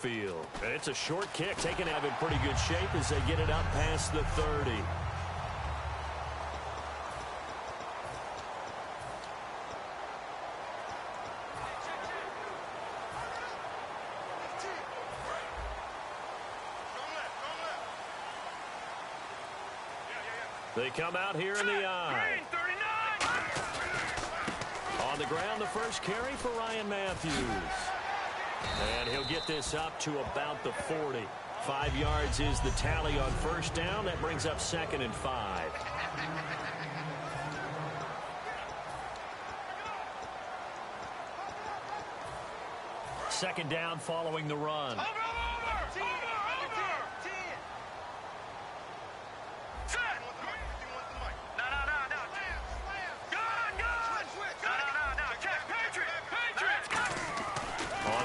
field. It's a short kick, taken out in pretty good shape as they get it up past the 30. They come out here in the eye. On the ground, the first carry for Ryan Matthews. And he'll get this up to about the 40. 5 yards is the tally on first down. That brings up 2nd and 5. Second down following the run.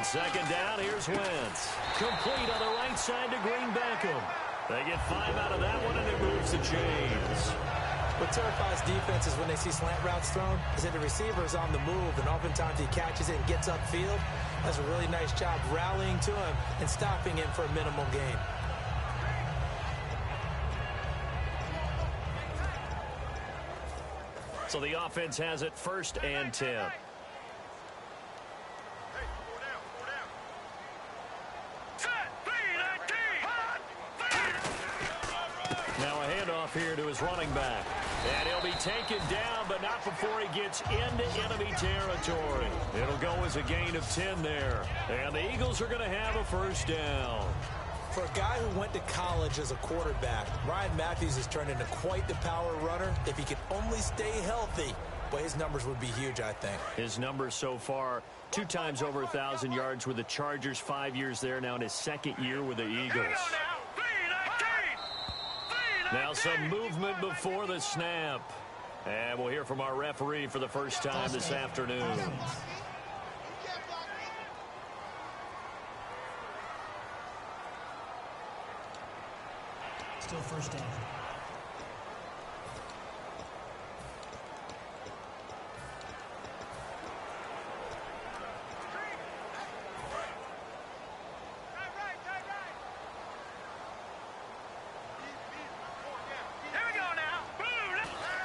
Second down, here's Wentz. Complete on the right side to Green Beckham. They get 5 out of that one, and it moves the chains. What terrifies defenses when they see slant routes thrown is that the receiver is on the move, and oftentimes he catches it and gets upfield. Does a really nice job rallying to him and stopping him for a minimal gain. So the offense has it 1st and 10. Here to his running back. And he'll be taken down, but not before he gets into enemy territory. It'll go as a gain of 10 there. And the Eagles are going to have a first down. For a guy who went to college as a quarterback, Ryan Matthews has turned into quite the power runner. If he could only stay healthy, but his numbers would be huge, I think. His numbers so far, 2 times over 1,000 yards with the Chargers, 5 years there, now in his 2nd year with the Eagles. Now some movement before the snap. And we'll hear from our referee for the first time this afternoon. Still first down.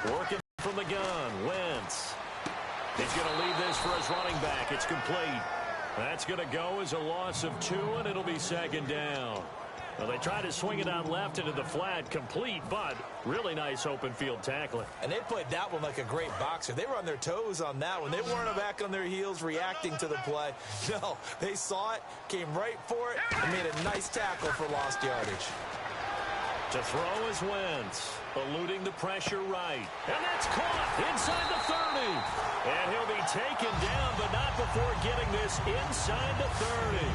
Working from the gun, Wentz. He's going to leave this for his running back. It's complete. That's going to go as a loss of 2, and it'll be 2nd down. Well, they try to swing it out left into the flat, complete, but really nice open field tackling. And they played that one like a great boxer. They were on their toes on that one. They weren't back on their heels reacting to the play. No, they saw it, came right for it, and made a nice tackle for lost yardage. To throw is Wentz, eluding the pressure right. And that's caught inside the 30. And he'll be taken down, but not before getting this inside the 30.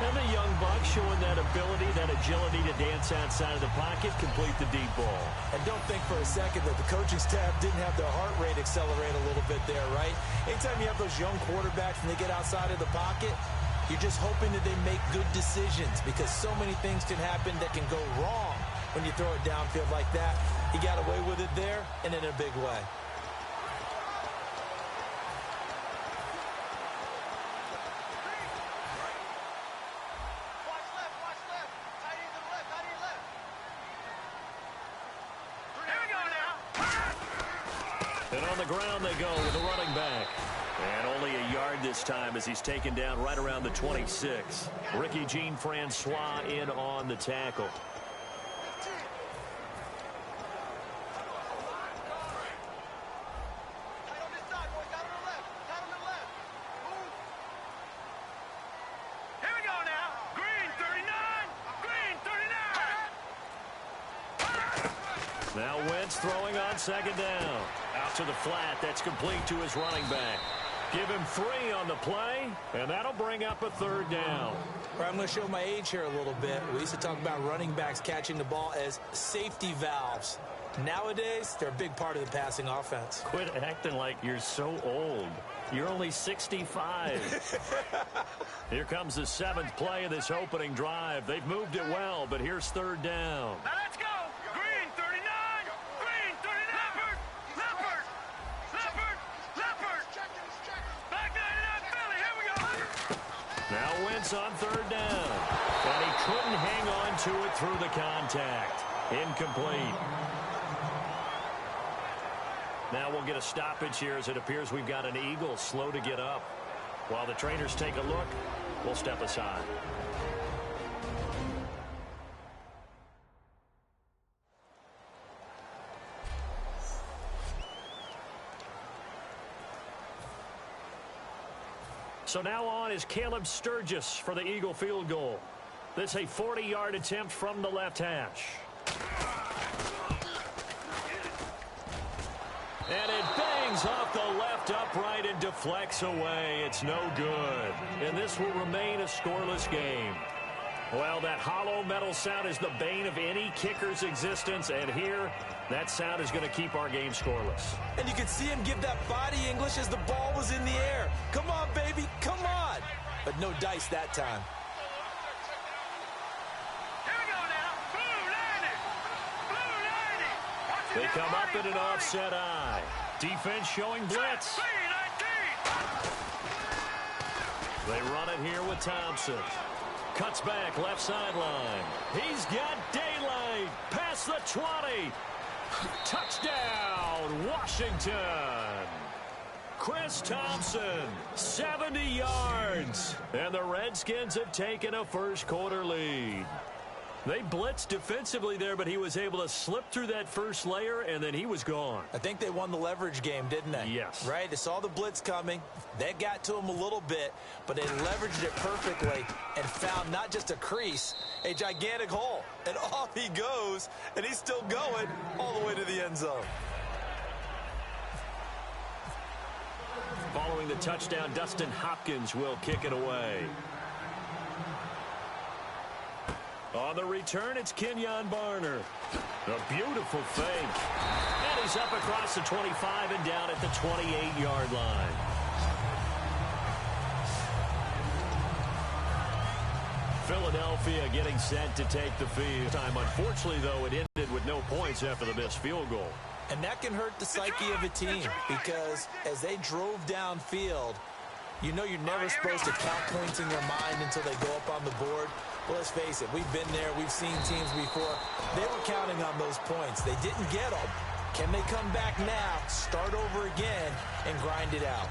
And the young buck showing that ability, that agility to dance outside of the pocket, complete the deep ball. And don't think for a second that the coaching staff didn't have their heart rate accelerate a little bit there, right? Anytime you have those young quarterbacks and they get outside of the pocket, you're just hoping that they make good decisions because so many things can happen that can go wrong when you throw it downfield like that. He got away with it there and in a big way. And on the ground they go with the running back. And only a yard this time as he's taken down right around the 26. Ricky Jean-Francois in on the tackle. Now Wentz throwing on 2nd down. Out to the flat. That's complete to his running back. Give him 3 on the play, and that'll bring up a 3rd down. I'm going to show my age here a little bit. We used to talk about running backs catching the ball as safety valves. Nowadays, they're a big part of the passing offense. Quit acting like you're so old. You're only 65. Here comes the 7th play of this opening drive. They've moved it well, but here's 3rd down. Now let's go. Green, 39. Green, 39. Leopard. Leopard. Leopard. Back 99, Philly. Here we go. Now Wentz on 3rd down. to it through the contact. Incomplete. Now we'll get a stoppage here as it appears we've got an Eagle slow to get up. While the trainers take a look, we'll step aside. So now on is Caleb Sturgis for the Eagle field goal. This a 40-yard attempt from the left hash. And it bangs off the left upright and deflects away. It's no good. And this will remain a scoreless game. Well, that hollow metal sound is the bane of any kicker's existence. And here, that sound is going to keep our game scoreless. And you can see him give that body English as the ball was in the air. Come on, baby, come on. But no dice that time. They come up in an offset eye. Defense showing blitz. They run it here with Thompson. Cuts back left sideline. He's got daylight. Past the 20. Touchdown, Washington. Chris Thompson, 70 yards. And the Redskins have taken a first quarter lead. They blitzed defensively there, but he was able to slip through that first layer, and then he was gone. I think they won the leverage game, didn't they? Yes. Right? They saw the blitz coming. That got to him a little bit, but they leveraged it perfectly and found not just a crease, a gigantic hole. And off he goes, and he's still going all the way to the end zone. Following the touchdown, Dustin Hopkins will kick it away. On the return, it's Kenyon Barner. A beautiful fake. And he's up across the 25 and down at the 28-yard line. Philadelphia getting set to take the field. Unfortunately, though, it ended with no points after the missed field goal. And that can hurt the psyche of a team because as they drove downfield, you know you're never supposed to count points in your mind until they go up on the board. Well, let's face it, we've been there. We've seen teams before. They were counting on those points. They didn't get them. Can they come back now, start over again, and grind it out?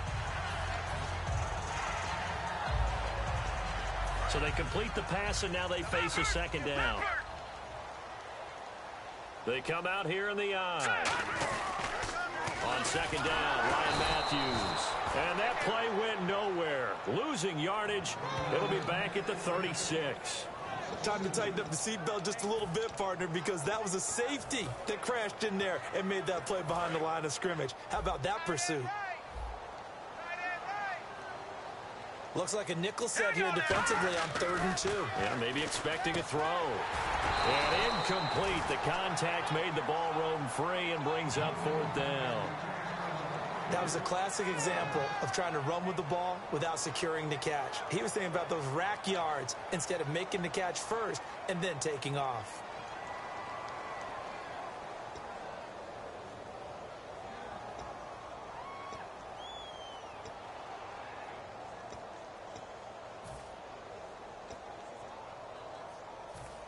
So they complete the pass, and now they face a second down. They come out here in the eye. On second down, Ryan Matthews. And that play went nowhere. Losing yardage. It'll be back at the 36. Time to tighten up the seatbelt just a little bit, partner, because that was a safety that crashed in there and made that play behind the line of scrimmage. How about that pursuit? Looks like a nickel set here defensively on 3rd and 2. Yeah, maybe expecting a throw. And incomplete. The contact made the ball roam free and brings up 4th down. That was a classic example of trying to run with the ball without securing the catch. He was thinking about those rack yards instead of making the catch first and then taking off.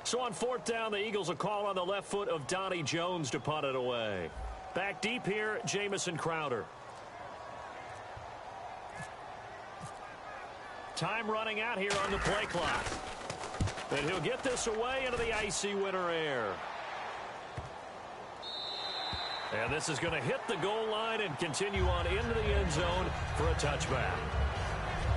So on 4th down, the Eagles will call on the left foot of Donnie Jones to punt it away. Back deep here, Jamison Crowder. Time running out here on the play clock. And he'll get this away into the icy winter air. And this is going to hit the goal line and continue on into the end zone for a touchback.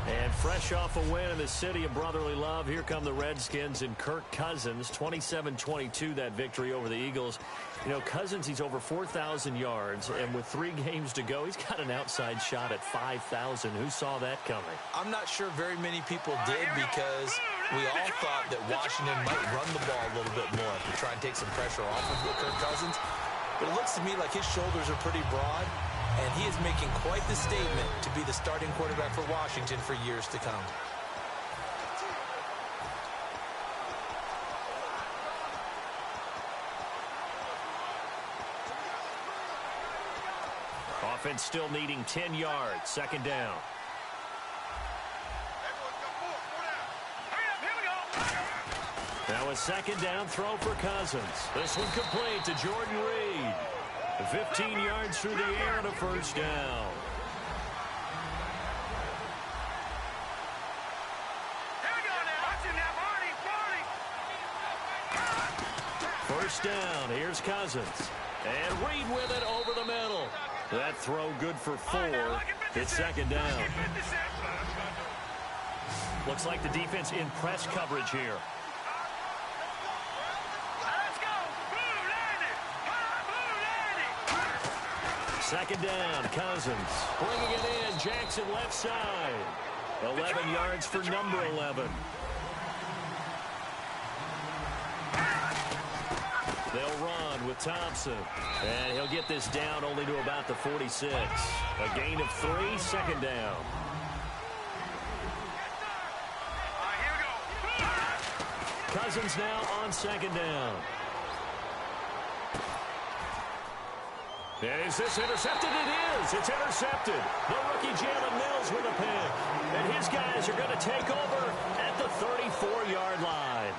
And fresh off a win in the city of brotherly love, here come the Redskins and Kirk Cousins. 27-22, that victory over the Eagles. You know, Cousins, he's over 4,000 yards, and with 3 games to go, he's got an outside shot at 5,000. Who saw that coming? I'm not sure very many people did because we all thought that Washington might run the ball a little bit more to try and take some pressure off of Kirk Cousins. But it looks to me like his shoulders are pretty broad. And he is making quite the statement to be the starting quarterback for Washington for years to come. Offense still needing 10 yards. Second down. Now a second down throw for Cousins. This one complete to Jordan Reed. 15 yards through the air and a first down. First down. Here's Cousins. And Reed with it over the middle. That throw good for 4. It's second down. Looks like the defense in press coverage here. Second down, Cousins. Bringing it in, Jackson left side. 11 yards for number 11. They'll run with Thompson. And he'll get this down only to about the 46. A gain of 3, second down. Cousins now on second down. Is this intercepted? It is. It's intercepted. The rookie Jalen Mills with a pick. And his guys are going to take over at the 34-yard line.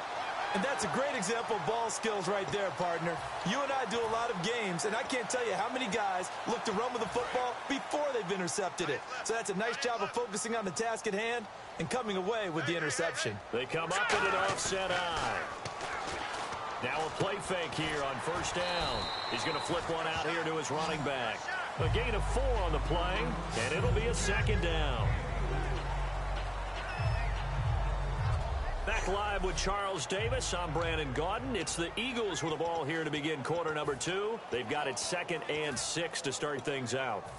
And that's a great example of ball skills right there, partner. You and I do a lot of games, and I can't tell you how many guys look to run with the football before they've intercepted it. So that's a nice job of focusing on the task at hand and coming away with the interception. They come up with an offset eye. Now a play fake here on first down. He's going to flip one out here to his running back. A gain of 4 on the play, and it'll be a second down. Back live with Charles Davis. I'm Brandon Gaudin. It's the Eagles with the ball here to begin quarter number 2. They've got it 2nd and 6 to start things out.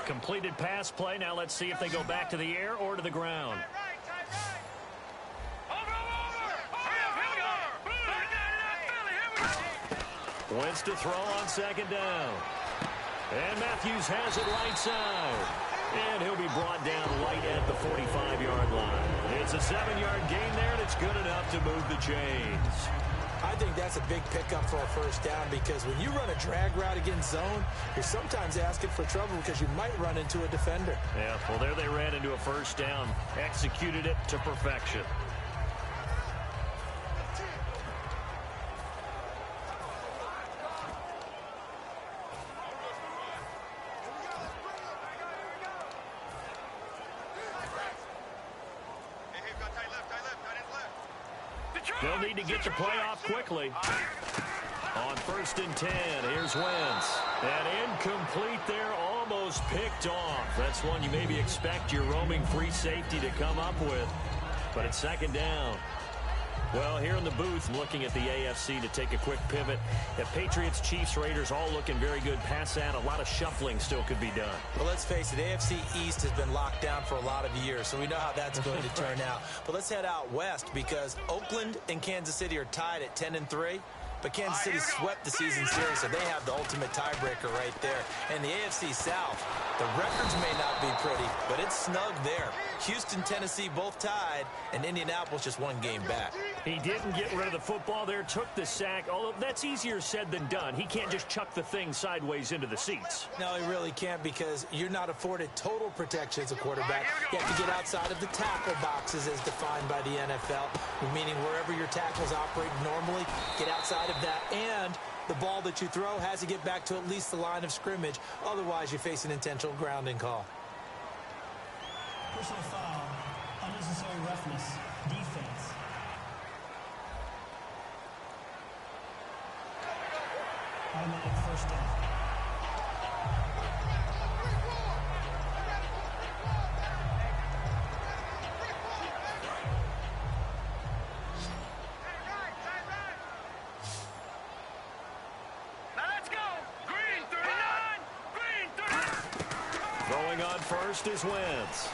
Completed pass play. Now let's see if they go back to the air or to the ground. Wentz to throw on second down. And Matthews has it right side. And he'll be brought down right at the 45-yard line. It's a 7-yard gain there, and it's good enough to move the chains. I think that's a big pickup for a first down because when you run a drag route against zone, you're sometimes asking for trouble because you might run into a defender. Yeah, well, there they ran into a first down. Executed it to perfection. They'll need to get the play off quickly. On 1st and 10, here's Wentz. And incomplete there, almost picked off. That's one you maybe expect your roaming free safety to come up with. But it's second down. Well, here in the booth, I'm looking at the AFC to take a quick pivot. The Patriots, Chiefs, Raiders all looking very good. Pass out, a lot of shuffling still could be done. Well, let's face it, AFC East has been locked down for a lot of years, so we know how that's going to turn out. But let's head out west because Oakland and Kansas City are tied at 10-3. But Kansas City swept the season series, so they have the ultimate tiebreaker right there. And the AFC South, the records may not be pretty, but it's snug there. Houston, Tennessee both tied, and Indianapolis just one game back. He didn't get rid of the football there, took the sack, although that's easier said than done. He can't just chuck the thing sideways into the seats. No, he really can't because you're not afforded total protection as a quarterback. You have to get outside of the tackle boxes as defined by the NFL, meaning wherever your tackles operate normally, get outside of that, and the ball that you throw has to get back to at least the line of scrimmage. Otherwise, you face an intentional grounding call. Personal foul, unnecessary roughness, defense. Automatic first down. Throwing on first is Wentz.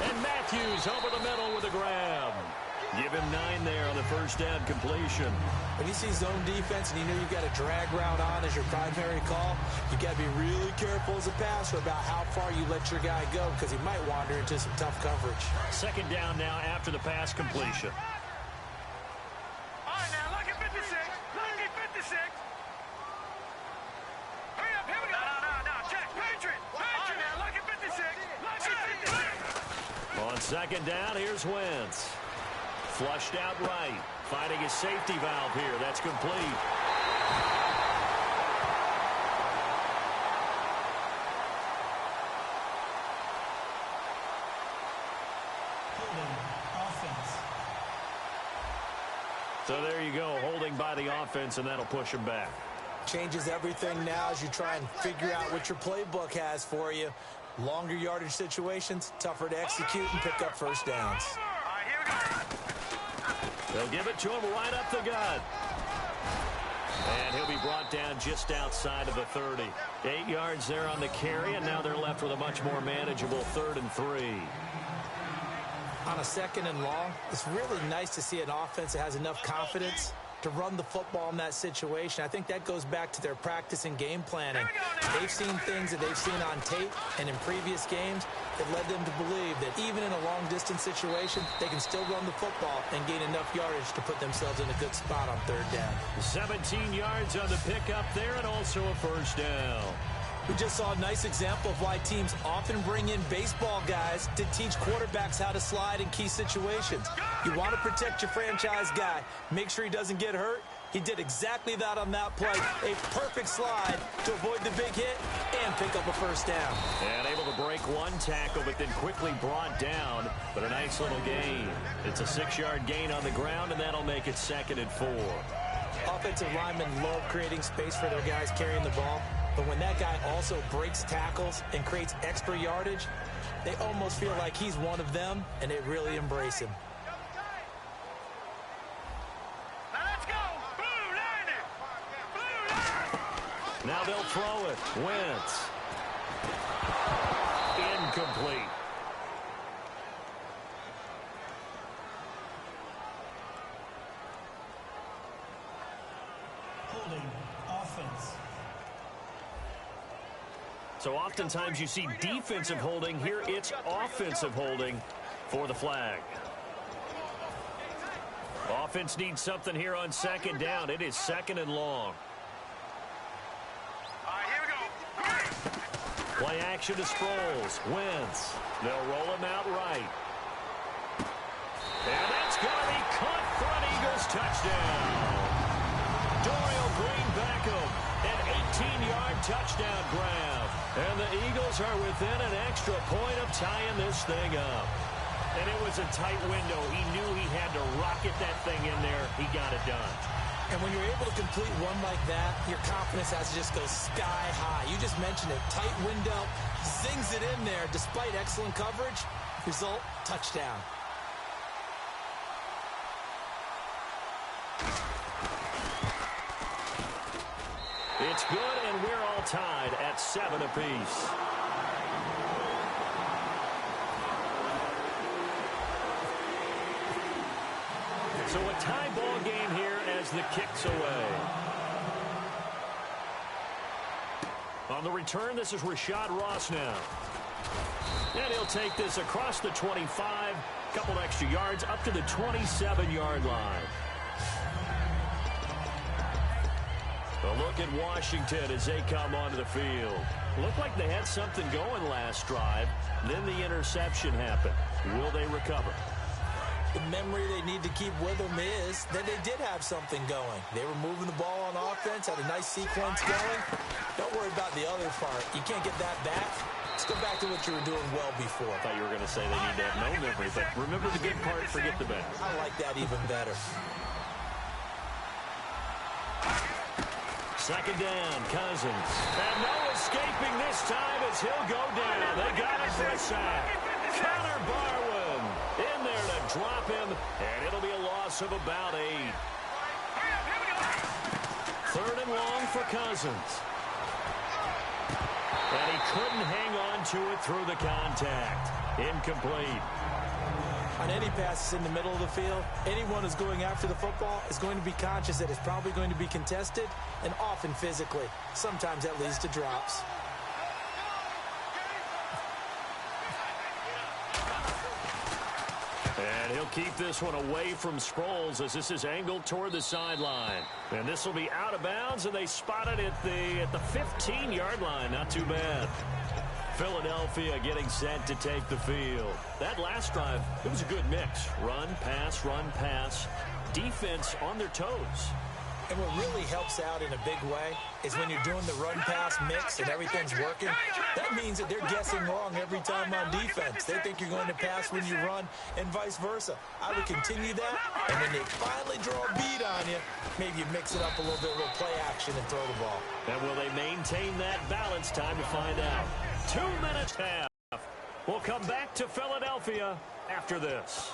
And Matthews over the middle with a grab. Give him 9 there on the first down completion. When you see zone defense and you know you've got a drag route on as your primary call, you've got to be really careful as a passer about how far you let your guy go because he might wander into some tough coverage. Second down now after the pass completion. Second down, here's Wentz. Flushed out right. Finding his safety valve here. That's complete. So there you go, holding by the offense, and that'll push him back. Changes everything now as you try and figure out what your playbook has for you. Longer yardage situations, tougher to execute and pick up first downs. They'll give it to him right up the gut. And he'll be brought down just outside of the 30. 8 yards there on the carry, and now they're left with a much more manageable 3rd and 3. On a 2nd and long, it's really nice to see an offense that has enough confidence to run the football in that situation. I think that goes back to their practice and game planning. They've seen things that they've seen on tape and in previous games that led them to believe that even in a long-distance situation, they can still run the football and gain enough yardage to put themselves in a good spot on 3rd down. 17 yards on the pickup there, and also a first down. We just saw a nice example of why teams often bring in baseball guys to teach quarterbacks how to slide in key situations. You want to protect your franchise guy. Make sure he doesn't get hurt. He did exactly that on that play. A perfect slide to avoid the big hit and pick up a first down. And able to break one tackle, but then quickly brought down. But a nice little gain. It's a 6-yard gain on the ground, and that'll make it 2nd and 4. Offensive linemen love creating space for their guys carrying the ball. But when that guy also breaks tackles and creates extra yardage, they almost feel like he's one of them, and they really embrace him. Now let's go! Blue line it! Blue line! Now they'll throw it. Wentz. Incomplete. Holding. Offense. So oftentimes you see defensive holding. Here it's offensive holding for the flag. Offense needs something here on 2nd down. It is 2nd and long. All right, here we go. Play action to Sproles. Wentz. They'll roll him out right. And that's going to be caught for an Eagles touchdown. Dorial Green Beckham, an 18-yard touchdown grab. And the Eagles are within an extra point of tying this thing up. And it was a tight window. He knew he had to rocket that thing in there. He got it done. And when you're able to complete one like that, your confidence has to just go sky high. You just mentioned it. Tight window, zings it in there despite excellent coverage. Result, touchdown. It's good, and we're all tied at 7 apiece. So a tie ball game here as the kick's away. On the return, this is Rashad Ross now. And he'll take this across the 25, couple extra yards, up to the 27-yard line. A look at Washington as they come onto the field. Looked like they had something going last drive. Then the interception happened. Will they recover? The memory they need to keep with them is that they did have something going. They were moving the ball on offense, had a nice sequence going. Don't worry about the other part. You can't get that back. Let's go back to what you were doing well before. I thought you were going to say they need to have no memory, but remember the good part, forget the bad. I like that even better. 2nd down, Cousins. And no escaping this time as he'll go down. They got it for a sack. Connor Barwin in there to drop him, and it'll be a loss of about 8. 3rd and long for Cousins. And he couldn't hang on to it through the contact. Incomplete. On any passes in the middle of the field, anyone who's going after the football is going to be conscious that it's probably going to be contested, and often physically. Sometimes that leads to drops. And And he'll keep this one away from Sproles as this is angled toward the sideline. And this will be out of bounds, and they spot it at the 15-yard line. Not too bad. Philadelphia getting set to take the field. That last drive, it was a good mix. Run, pass, defense on their toes. And what really helps out in a big way is when you're doing the run-pass mix and everything's working, that means that they're guessing wrong every time on defense. They think you're going to pass when you run and vice versa. I would continue that, and when they finally draw a beat on you, maybe you mix it up a little bit, a little play action, and throw the ball. And will they maintain that balance? Time to find out. 2 minutes half. We'll come back to Philadelphia after this.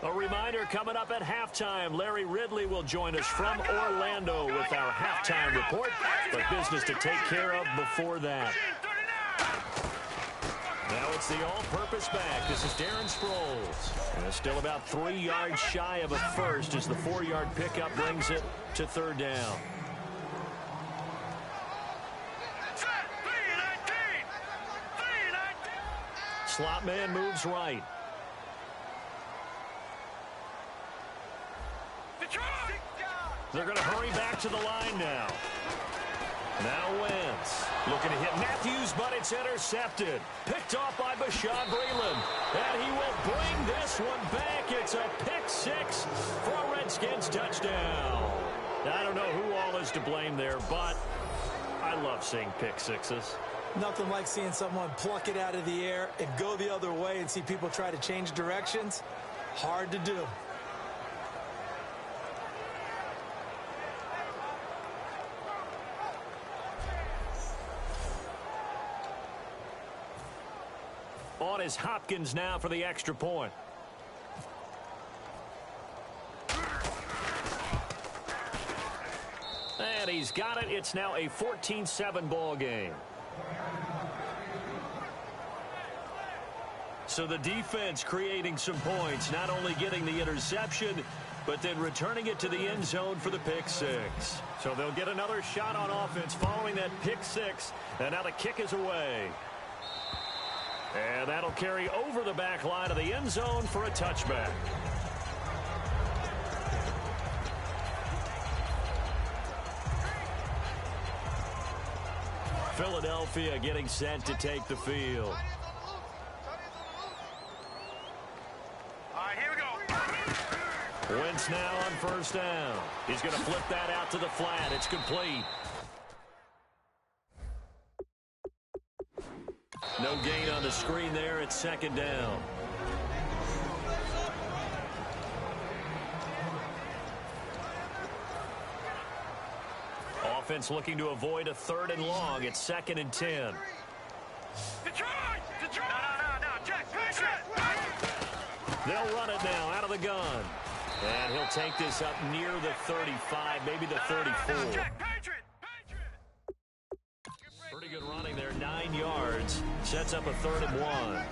A reminder coming up at halftime. Larry Ridley will join us from Orlando with our halftime report. But business to take care of before that. Now it's the all-purpose back. This is Darren Sproles. And still about 3 yards shy of a first as the 4-yard pickup brings it to third down. Slot man moves right. They're going to hurry back to the line now. Now Wentz looking to hit Matthews, but it's intercepted. Picked off by Bashaud Breeland. And he will bring this one back. It's a pick-6 for a Redskins touchdown. I don't know who all is to blame there, but I love seeing pick-6s. Nothing like seeing someone pluck it out of the air and go the other way and see people try to change directions. Hard to do. On is Hopkins now for the extra point. And he's got it. It's now a 14-7 ball game. So the defense creating some points, not only getting the interception, but then returning it to the end zone for the pick-6. So they'll get another shot on offense following that pick-6, and now the kick is away. And that'll carry over the back line of the end zone for a touchback. Philadelphia getting set to take the field. All right, here we go. Wentz now on first down. He's going to flip that out to the flat. It's complete. No gain on the screen there. It's second down. Offense looking to avoid a 3rd and long. It's 2nd and 10. Detroit! No, Jack, They'll run it now out of the gun. And he'll take this up near the 35, maybe the 34. Pretty good running there, 9 yards. Sets up a 3rd and 1.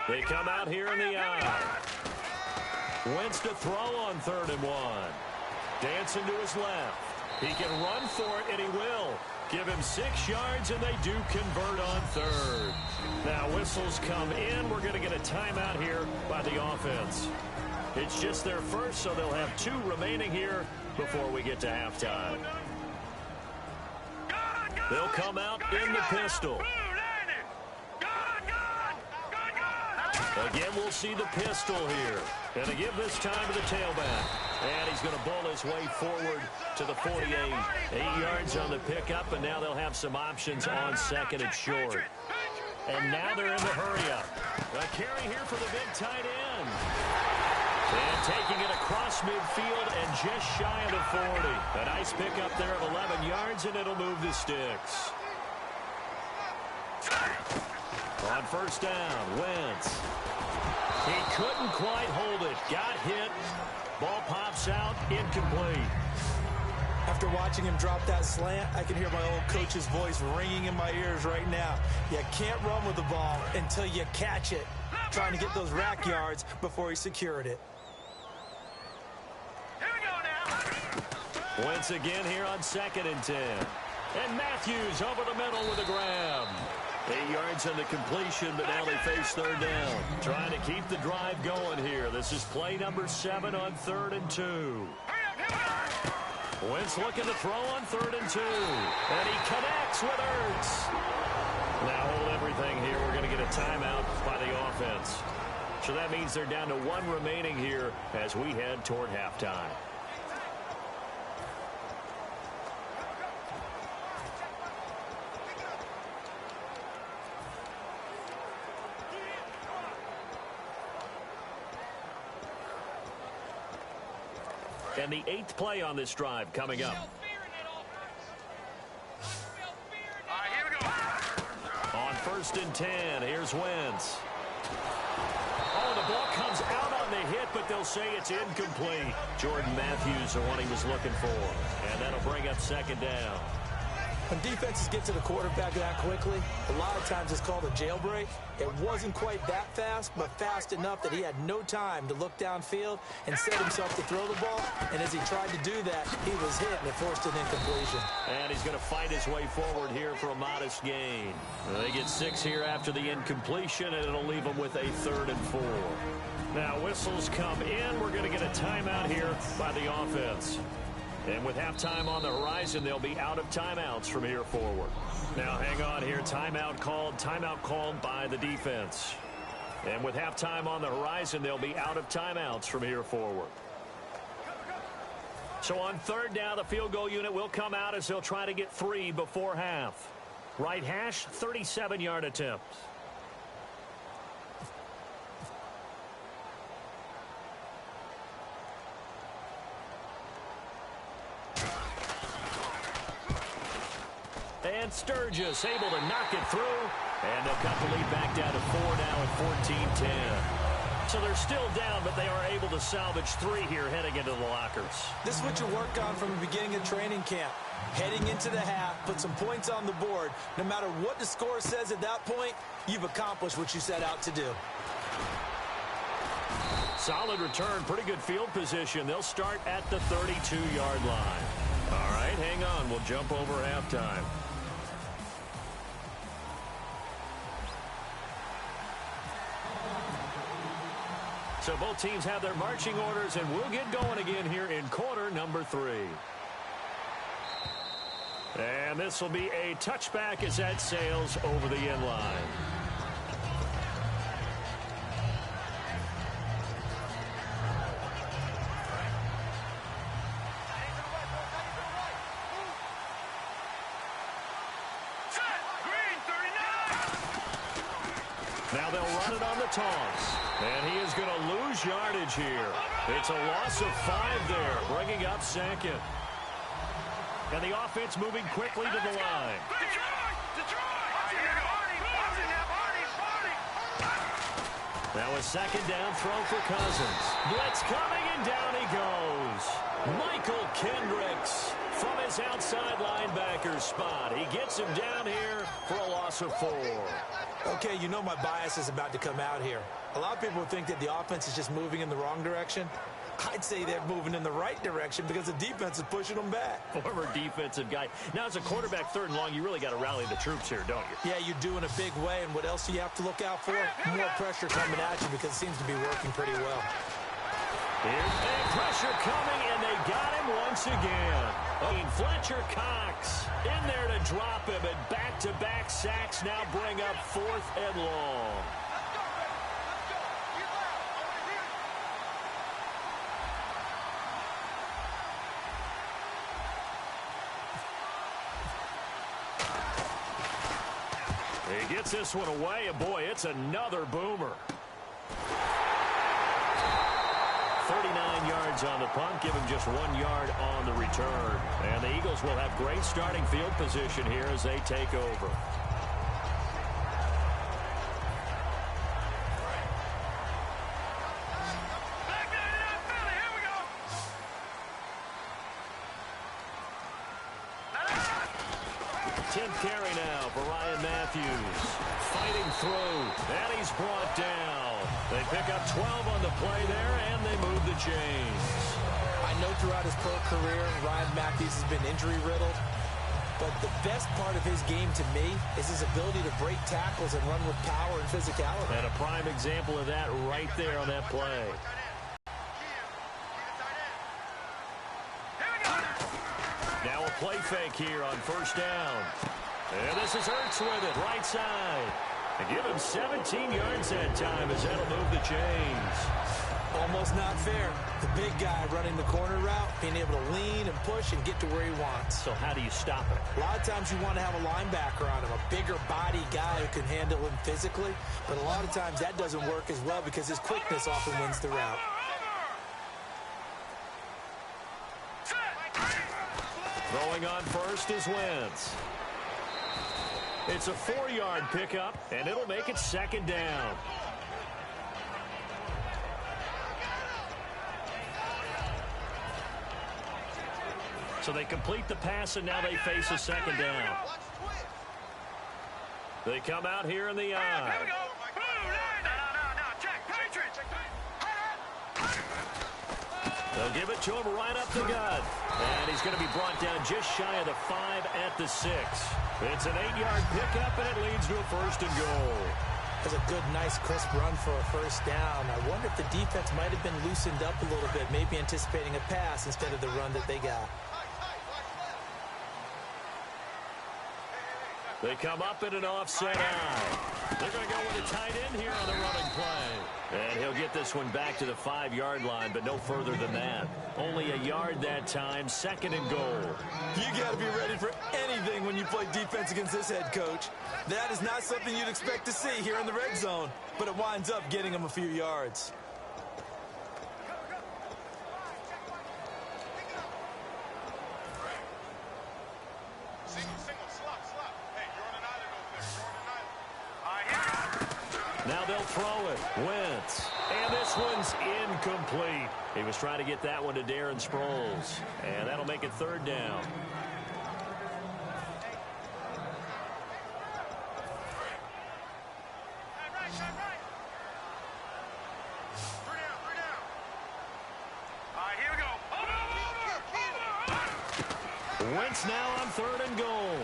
They come out here in the eye. Wentz to throw on 3rd and 1. Dancing to his left. He can run for it, and he will. Give him 6 yards, and they do convert on 3rd. Now whistles come in. We're going to get a timeout here by the offense. It's just their first, so they'll have 2 remaining here before we get to halftime. They'll come out in the pistol. Again, we'll see the pistol here. And to give this time to the tailback. And he's going to bowl his way forward to the 48. 8 yards on the pickup, and now they'll have some options on 2nd and short. And now they're in the hurry-up. A carry here for the big tight end. And taking it across midfield and just shy of the 40. A nice pickup there of 11 yards, and it'll move the sticks. On first down, Wentz. He couldn't quite hold it. Got hit. Ball pops out, incomplete. After watching him drop that slant, I can hear my old coach's voice ringing in my ears right now. You can't run with the ball until you catch it. Trying to get those rack yards before he secured it. Here we go now. Wentz again here on 2nd and 10. And Matthews over the middle with a grab. 8 yards on the completion, but now they face third down. Trying to keep the drive going here. This is play number 7 on 3rd and 2. Wentz looking to throw on 3rd and 2. And he connects with Ertz. Now hold everything here. We're going to get a timeout by the offense. So that means they're down to 1 remaining here as we head toward halftime. And the 8th play on this drive coming up. All right, here we go. On 1st and 10, here's Wentz. Oh, the ball comes out on the hit, but they'll say it's incomplete. Jordan Matthews, the one he was looking for. And that'll bring up 2nd down. When defenses get to the quarterback that quickly, a lot of times it's called a jailbreak. It wasn't quite that fast, but fast enough that he had no time to look downfield and set himself to throw the ball. And as he tried to do that, he was hit and it forced an incompletion. And he's going to fight his way forward here for a modest gain. They get 6 here after the incompletion, and it'll leave them with a 3rd and 4. Now whistles come in. We're going to get a timeout here by the offense. And with halftime on the horizon, they'll be out of timeouts from here forward. Now hang on here. Timeout called by the defense. And with halftime on the horizon, they'll be out of timeouts from here forward. So on 3rd down, the field goal unit will come out as they'll try to get 3 before half. Right hash, 37-yard attempt. And Sturgis able to knock it through. And they'll cut the lead back down to 4 now at 14-10. So they're still down, but they are able to salvage 3 here heading into the lockers. This is what you work on from the beginning of training camp. Heading into the half, put some points on the board. No matter what the score says at that point, you've accomplished what you set out to do. Solid return, pretty good field position. They'll start at the 32-yard line. All right, hang on. We'll jump over halftime. So both teams have their marching orders, and we'll get going again here in quarter number 3. And this will be a touchback as that sails over the end line. Now they'll run it on the toss. And he is going to lose yardage here. It's a loss of 5 there, bringing up 2nd. And the offense moving quickly to the line. Now a 2nd down throw for Cousins. Blitz coming, and down he goes. Michael Kendricks from his outside linebacker spot. He gets him down here for a loss of 4. Okay, you know my bias is about to come out here. A lot of people think that the offense is just moving in the wrong direction. I'd say they're moving in the right direction because the defense is pushing them back. Former defensive guy. Now, as a quarterback 3rd and long, you really got to rally the troops here, don't you? Yeah, you do in a big way. And what else do you have to look out for? More pressure coming at you because it seems to be working pretty well. Here's big pressure coming, and they got him once again. Fletcher Cox in there to drop him, and back-to-back sacks now bring up 4th and long. He gets this one away, and boy, it's another boomer. 39 yards on the punt, give him just 1 yard on the return. And the Eagles will have great starting field position here as they take over. 10th carry now for Ryan Matthews. Fighting through, and he's brought down. They pick up 12 on the play there, and they move the chains. I know throughout his pro career, Ryan Matthews has been injury-riddled. But the best part of his game to me is his ability to break tackles and run with power and physicality. And a prime example of that right there on that play. Now a play fake here on first down. And this is Hurts with it, right side. And give him 17 yards that time as that'll move the chains. Almost not fair. The big guy running the corner route, being able to lean and push and get to where he wants. So how do you stop it? A lot of times you want to have a linebacker on him, a bigger body guy who can handle him physically. But a lot of times that doesn't work as well because his quickness often wins the route. Throwing on first is Wentz. It's a 4-yard pickup, and it'll make it second down. So they complete the pass, and now they face a second down. They come out here in the eye. They'll give it to him right up the gut. And he's going to be brought down just shy of the 5 at the 6. It's an 8-yard pickup, and it leads to a first and goal. That's a good, nice, crisp run for a first down. I wonder if the defense might have been loosened up a little bit, maybe anticipating a pass instead of the run that they got. They come up in an offset eye. They're going to go with a tight end here on the running play. And he'll get this one back to the 5-yard line, but no further than that. Only a yard that time, second and goal. You got to be ready for anything when you play defense against this head coach. That is not something you'd expect to see here in the red zone, but it winds up getting him a few yards. Now they'll throw it. Wentz. And this one's incomplete. He was trying to get that one to Darren Sproles. And that'll make it third down. Wentz now on third and goal.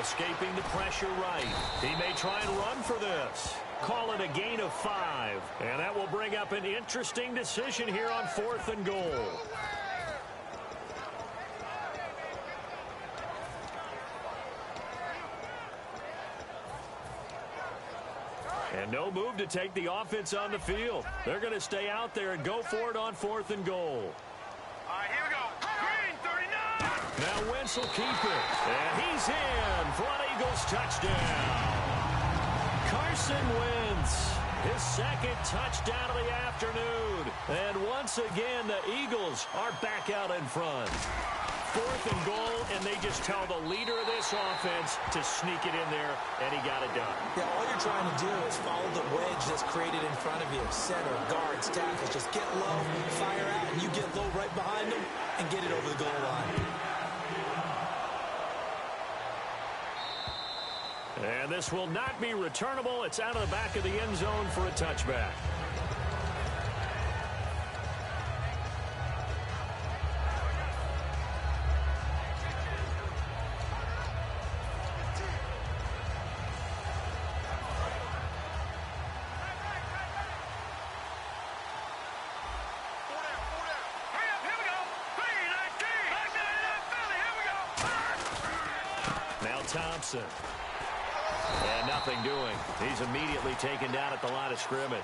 Escaping the pressure right. He may try and run for this. Call it a gain of 5. And that will bring up an interesting decision here on fourth and goal. And no move to take the offense on the field. They're going to stay out there and go for it on fourth and goal. All right, here we go. Green, 39. Now Wentz will keep it. And he's in for an Eagles touchdown. Carson Wentz, his second touchdown of the afternoon. And once again, the Eagles are back out in front. Fourth and goal, and they just tell the leader of this offense to sneak it in there, and he got it done. Yeah, all you're trying to do is follow the wedge that's created in front of you. Center, guards, tackles. Just get low, fire out, and you get low right behind them and get it over the goal line. And this will not be returnable. It's out of the back of the end zone for a touchback. Thompson. And nothing doing. He's immediately taken down at the line of scrimmage.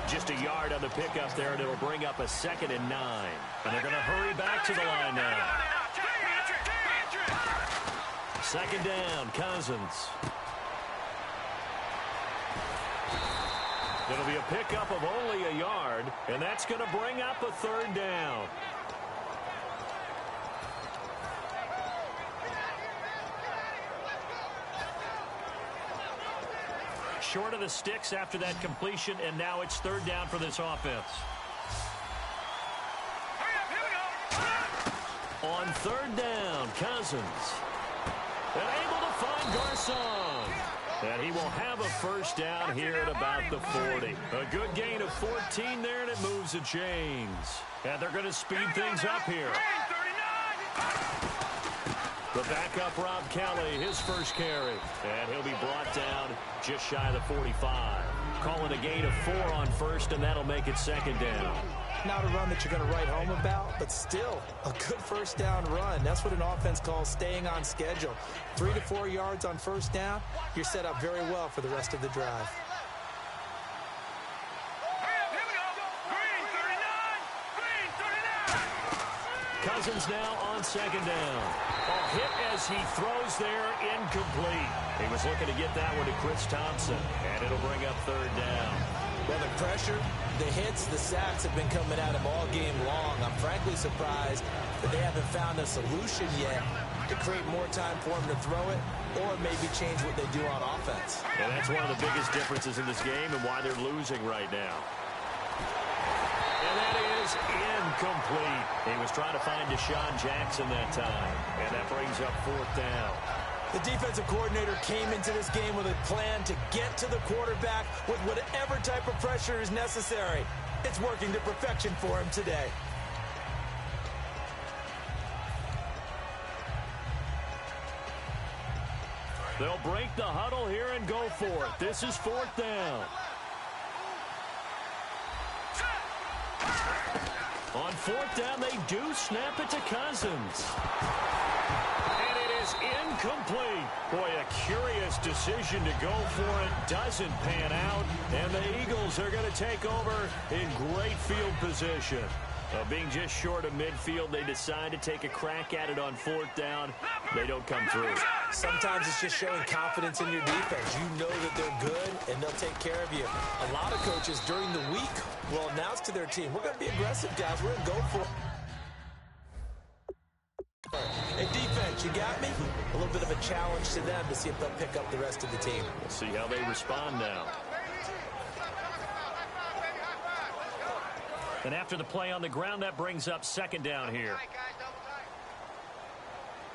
Just a yard on the pickup there, and it'll bring up a 2nd and 9. And they're going to hurry back to the line now. 2nd down, Cousins. It'll be a pickup of only a yard, and that's going to bring up a 3rd down. Short of the sticks after that completion, and now it's 3rd down for this offense. On 3rd down, Cousins. And able to find Garcon. And he will have a first down here at about the 40. A good gain of 14 there, and it moves the chains. And they're going to speed things up here. The backup, Rob Kelly, his first carry. And he'll be brought down just shy of the 45. Calling a gain of 4 on first, and that'll make it second down. Not a run that you're going to write home about, but still a good first down run. That's what an offense calls staying on schedule. 3 to 4 yards on first down, you're set up very well for the rest of the drive. Cousins now on second down. A hit as he throws there, incomplete. He was looking to get that one to Chris Thompson, and it'll bring up third down. Well, the pressure, the hits, the sacks have been coming at him all game long. I'm frankly surprised that they haven't found a solution yet to create more time for him to throw it or maybe change what they do on offense. And that's one of the biggest differences in this game and why they're losing right now. And that is incomplete. He was trying to find Deshaun Jackson that time, and that brings up fourth down. The defensive coordinator came into this game with a plan to get to the quarterback with whatever type of pressure is necessary. It's working to perfection for him today. They'll break the huddle here and go for it. This is fourth down. On fourth down, they do snap it to Cousins. And it is incomplete. Boy, a curious decision to go for it. Doesn't pan out. And the Eagles are going to take over in great field position. Being just short of midfield, they decide to take a crack at it on fourth down. They don't come through. Sometimes it's just showing confidence in your defense. You know that they're good, and they'll take care of you. A lot of coaches during the week will announce to their team, we're going to be aggressive, guys. We're going to go for it. Hey, defense, you got me? A little bit of a challenge to them to see if they'll pick up the rest of the team. We'll see how they respond now. And after the play on the ground, that brings up second down here.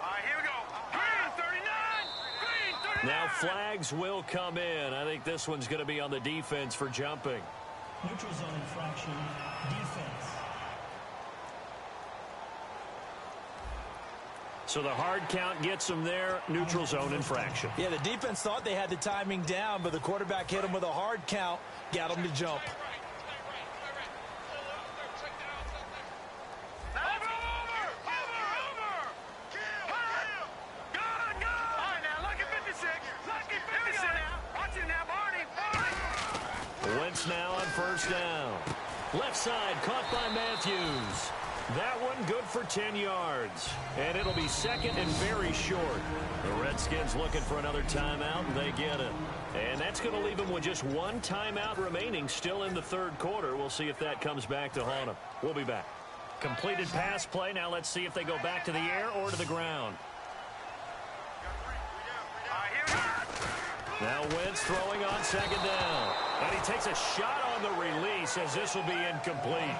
All right, here we go. Green 39. Green 39. Now flags will come in. I think this one's going to be on the defense for jumping. Neutral zone infraction, defense. So the hard count gets them there. Neutral zone infraction. Yeah, the defense thought they had the timing down, but the quarterback hit him with a hard count, got him to jump. Wentz now on first down. Left side caught by Matthews. That one good for 10 yards. And it'll be second and very short. The Redskins looking for another timeout, and they get it. And that's going to leave them with just one timeout remaining still in the third quarter. We'll see if that comes back to haunt them. We'll be back. Completed pass play. Now let's see if they go back to the air or to the ground. Now Wentz throwing on second down. And he takes a shot on the release as this will be incomplete.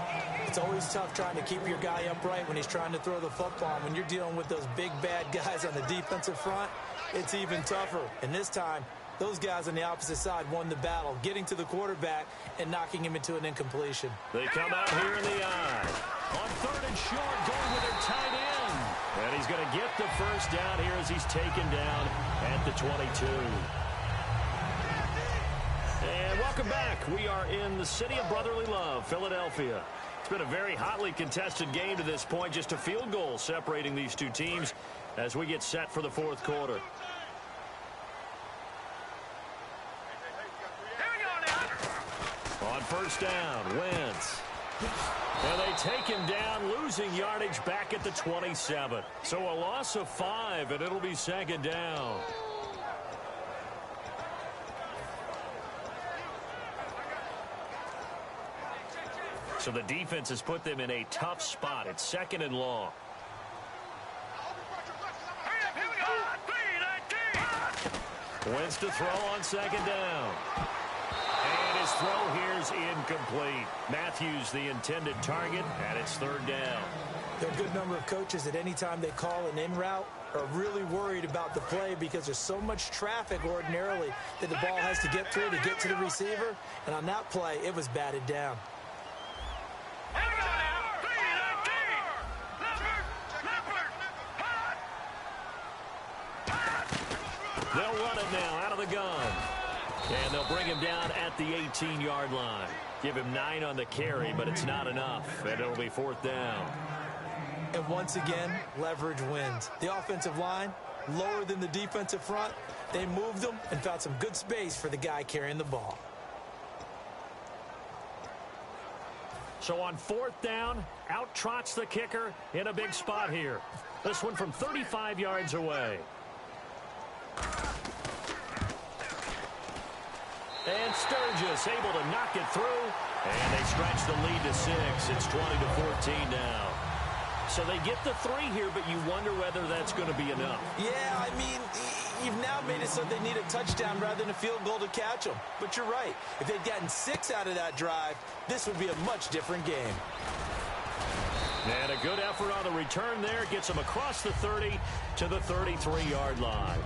It's always tough trying to keep your guy upright when he's trying to throw the football. When you're dealing with those big, bad guys on the defensive front, it's even tougher. And this time, those guys on the opposite side won the battle, getting to the quarterback and knocking him into an incompletion. They come out here in the eye. On third and short, going with their tight end. And he's going to get the first down here as he's taken down at the 22. And welcome back. We are in the city of brotherly love, Philadelphia. It's been a very hotly contested game to this point. Just a field goal separating these two teams as we get set for the fourth quarter. On first down, Wentz. And they take him down, losing yardage back at the 27. So a loss of 5, and it'll be second down. So the defense has put them in a tough spot. It's second and long. Wentz to throw on second down. And his throw here is incomplete. Matthews the intended target, and it's third down. There are a good number of coaches at any time they call an in route are really worried about the play because there's so much traffic ordinarily that the ball has to get through to get to the receiver. And on that play, it was batted down. They'll run it now out of the gun. And they'll bring him down at the 18-yard line. Give him 9 on the carry, but it's not enough. And it'll be fourth down. And once again, leverage wins. The offensive line, lower than the defensive front. They moved them and found some good space for the guy carrying the ball. So on fourth down, out trots the kicker in a big spot here. This one from 35 yards away. And Sturgis able to knock it through. And they stretch the lead to 6. It's 20-14 now. So they get the 3 here, but you wonder whether that's going to be enough. Yeah, I mean, you've now made it so they need a touchdown rather than a field goal to catch them. But you're right. If they'd gotten 6 out of that drive, this would be a much different game. And a good effort on the return there. Gets them across the 30 to the 33-yard line.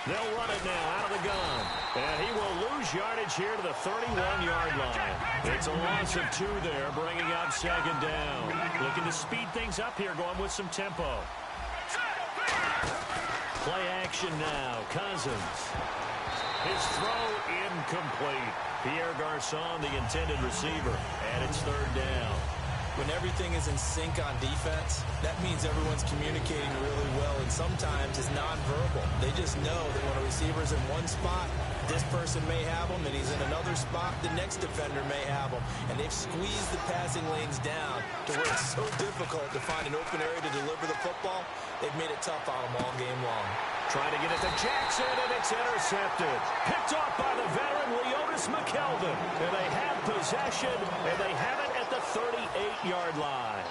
They'll run it now out of the gun. And he will lose yardage here to the 31-yard line. It's a loss of 2 there, bringing up second down. Looking to speed things up here, going with some tempo. Play action now. Cousins. His throw incomplete. Pierre Garçon, the intended receiver. And it's third down. When everything is in sync on defense, that means everyone's communicating really well, and sometimes it's nonverbal. They just know that when a receiver's in one spot, this person may have him, and he's in another spot, the next defender may have him. And they've squeezed the passing lanes down to where it's so difficult to find an open area to deliver the football. They've made it tough on them all game long. Trying to get it to Jackson, and it's intercepted. Picked off by the veteran, Leotis McKelvin. And they have possession, and they have it at the 38-yard line.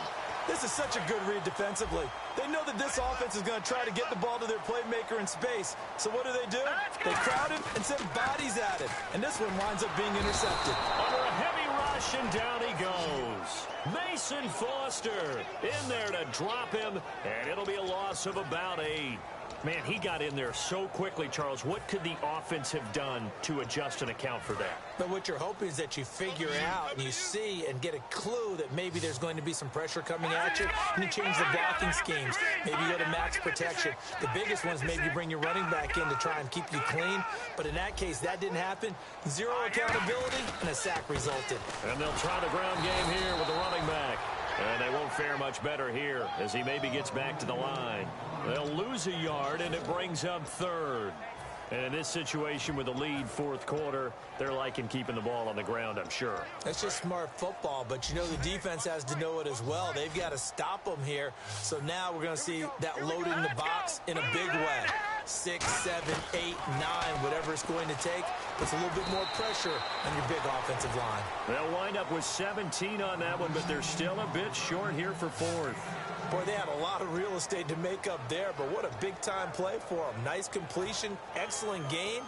This is such a good read defensively. They know that this offense is going to try to get the ball to their playmaker in space. So what do? They crowd him and send bodies at him. And this one winds up being intercepted. Under a heavy rush, and down he goes. Mason Foster in there to drop him, and it'll be a loss of about 8. Man, he got in there so quickly, Charles. What could the offense have done to adjust and account for that? But what you're hoping is that you figure out and you see and get a clue that maybe there's going to be some pressure coming at you, and you change the blocking schemes. Maybe you go to max protection. The biggest one is maybe you bring your running back in to try and keep you clean. But in that case, that didn't happen. 0 accountability, and a sack resulted. And they'll try the ground game here with the running back. And they won't fare much better here as he maybe gets back to the line. They'll lose a yard, and it brings up third. And in this situation with the lead fourth quarter, they're liking keeping the ball on the ground, I'm sure. That's just smart football, but you know the defense has to know it as well. They've got to stop them here. So now we're going to see that loading the box in a big way. 6, 7, 8, 9, whatever it's going to take. Puts a little bit more pressure on your big offensive line. They'll wind up with 17 on that one, but they're still a bit short here for fourth. Boy, they had a lot of real estate to make up there, but what a big-time play for them. Nice completion, excellent gain.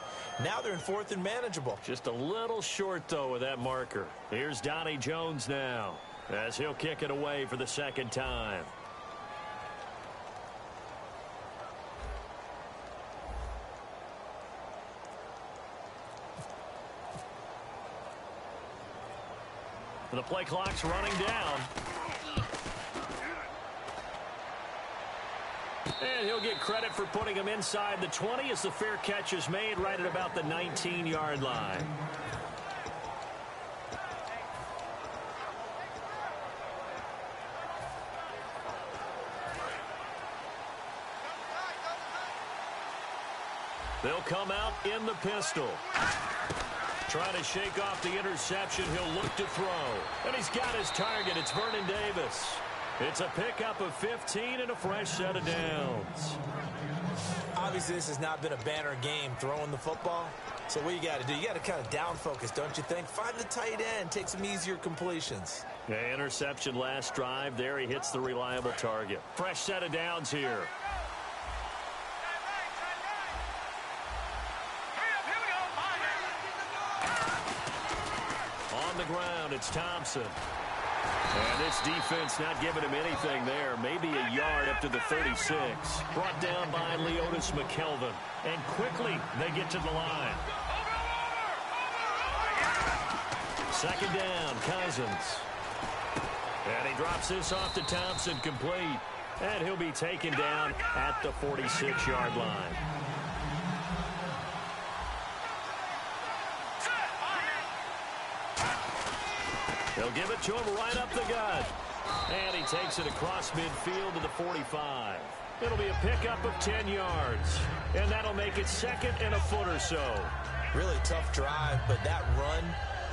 Now they're in fourth and manageable. Just a little short, though, with that marker. Here's Donnie Jones now as he'll kick it away for the second time. The play clock's running down. And he'll get credit for putting him inside the 20 as the fair catch is made right at about the 19-yard line. They'll come out in the pistol. Trying to shake off the interception. He'll look to throw. And he's got his target. It's Vernon Davis. It's a pickup of 15 and a fresh set of downs. Obviously, this has not been a banner game throwing the football. So what you got to do, you got to kind of down focus, don't you think? Find the tight end, take some easier completions. Yeah, interception last drive. There he hits the reliable target. Fresh set of downs here. On the ground, it's Thompson. And this defense not giving him anything there. Maybe a yard up to the 36. Brought down by Leotis McKelvin. And quickly they get to the line. Second down, Cousins. And he drops this off to Thompson, complete. And he'll be taken down at the 46-yard line. They'll give it to him right up the gut. And he takes it across midfield to the 45. It'll be a pickup of 10 yards. And that'll make it second and a foot or so. Really tough drive, but that run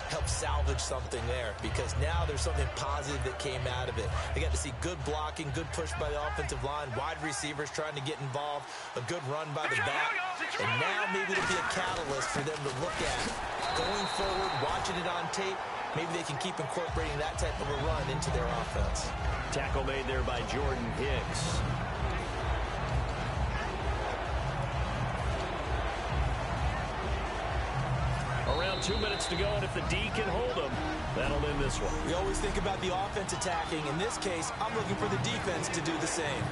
helped salvage something there because now there's something positive that came out of it. They got to see good blocking, good push by the offensive line, wide receivers trying to get involved, a good run by the back. And now maybe it'll be a catalyst for them to look at going forward, watching it on tape. Maybe they can keep incorporating that type of a run into their offense. Tackle made there by Jordan Hicks. Around 2 minutes to go, and if the D can hold them, that'll end this one. We always think about the offense attacking. In this case, I'm looking for the defense to do the same.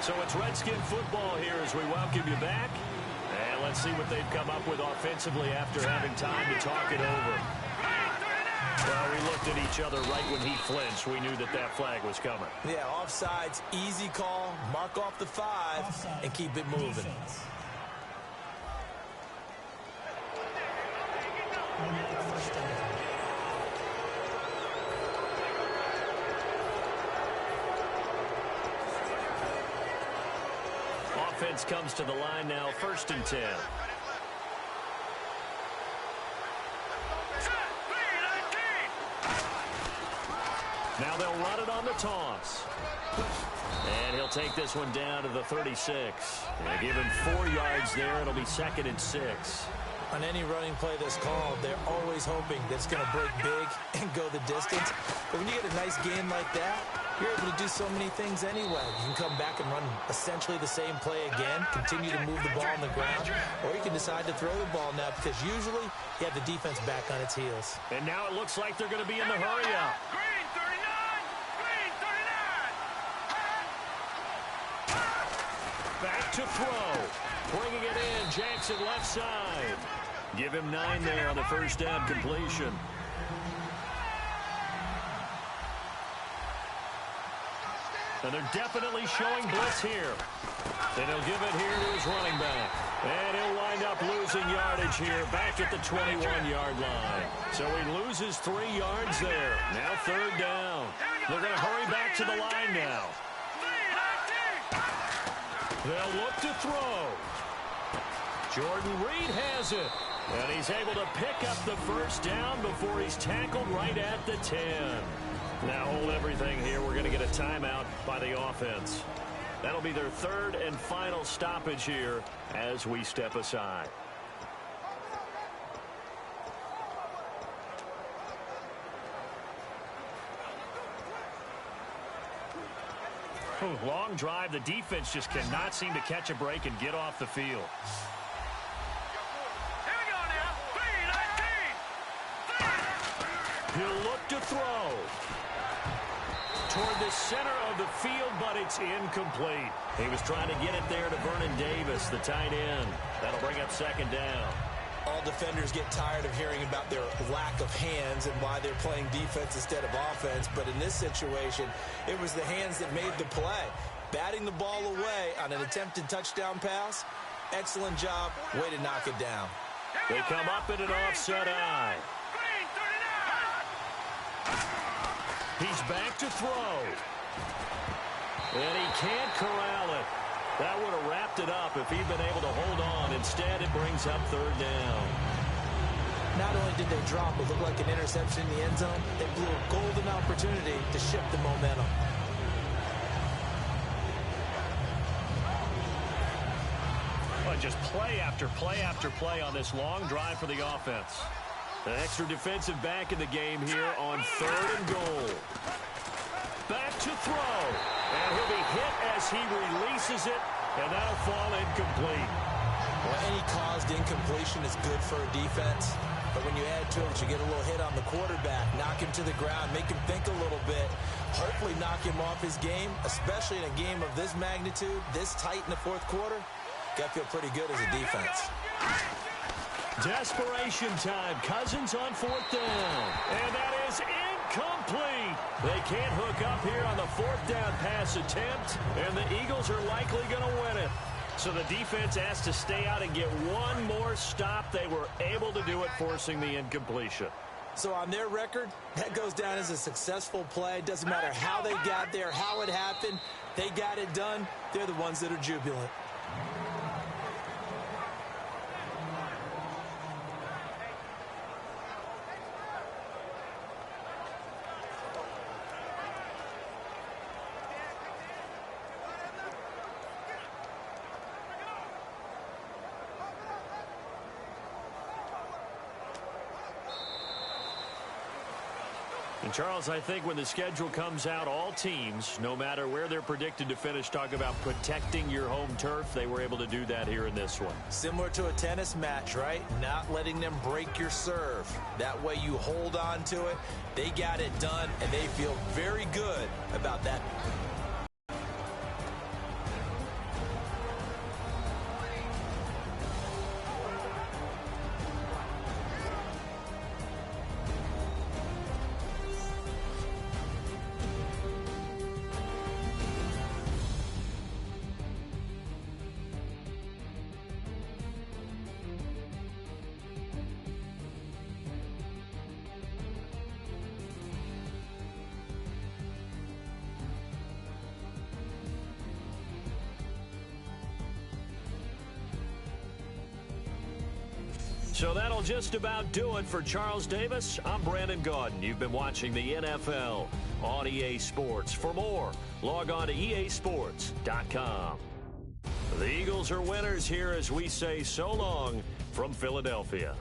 So it's Redskin football here as we welcome you back. And let's see what they've come up with offensively after having time to talk it over. Well, we looked at each other right when he flinched. We knew that that flag was coming. Yeah, offsides, easy call, mark off the 5, Offside. and keep it moving. Defense. First down. Offense comes to the line now, 1st and 10. Now they'll run it on the toss. And he'll take this one down to the 36. And give him 4 yards there. It'll be 2nd and 6. On any running play that's called, they're always hoping that it's going to break big and go the distance. But when you get a nice gain like that, you're able to do so many things anyway. You can come back and run essentially the same play again, continue to move the ball on the ground, or you can decide to throw the ball now because usually you have the defense back on its heels. And now it looks like they're going to be in the hurry-up. Green 39! Green 39! Back to throw. Bringing it in, Jackson left side. Give him 9 there on the first down completion. And they're definitely showing blitz here. And he'll give it here to his running back. And he'll wind up losing yardage here back at the 21-yard line. So he loses 3 yards there. Now 3rd down. They're going to hurry back to the line now. They'll look to throw. Jordan Reed has it. And he's able to pick up the first down before he's tackled right at the 10. Now hold everything here. We're going to get a timeout by the offense. That'll be their 3rd and final stoppage here as we step aside. Long drive. The defense just cannot seem to catch a break and get off the field. Here we go now. 3-19! He'll look to throw toward the center of the field, but it's incomplete. He was trying to get it there to Vernon Davis, the tight end. That'll bring up 2nd down. All defenders get tired of hearing about their lack of hands and why they're playing defense instead of offense. But in this situation, it was the hands that made the play. Batting the ball away on an attempted touchdown pass. Excellent job. Way to knock it down. They come up in an offset eye. Green 39! He's back to throw. And he can't corral it. That would have wrapped it up if he'd been able to hold on. Instead, it brings up 3rd down. Not only did they drop what looked like an interception in the end zone, they blew a golden opportunity to shift the momentum. just play after play after play on this long drive for the offense. An extra defensive back in the game here on 3rd and goal. Back to throw. And he'll be hit as he releases it, and that'll fall incomplete. Well, any caused incompletion is good for a defense. But when you add to it, you get a little hit on the quarterback, knock him to the ground, make him think a little bit, hopefully knock him off his game, especially in a game of this magnitude, this tight in the 4th quarter. Got to feel pretty good as a defense. Desperation time. Cousins on 4th down. And that is incomplete. They can't hook up here on the 4th down pass attempt, and the Eagles are likely going to win it. So the defense has to stay out and get one more stop. They were able to do it, forcing the incompletion. So on their record, that goes down as a successful play. It doesn't matter how they got there, how it happened. They got it done. They're the ones that are jubilant. And Charles, I think when the schedule comes out, all teams, no matter where they're predicted to finish, talk about protecting your home turf. They were able to do that here in this one. Similar to a tennis match, right? Not letting them break your serve. That way you hold on to it. They got it done, and they feel very good about that. So that'll just about do it for Charles Davis. I'm Brandon Gaudin. You've been watching the NFL on EA Sports. For more, log on to easports.com. The Eagles are winners here as we say so long from Philadelphia.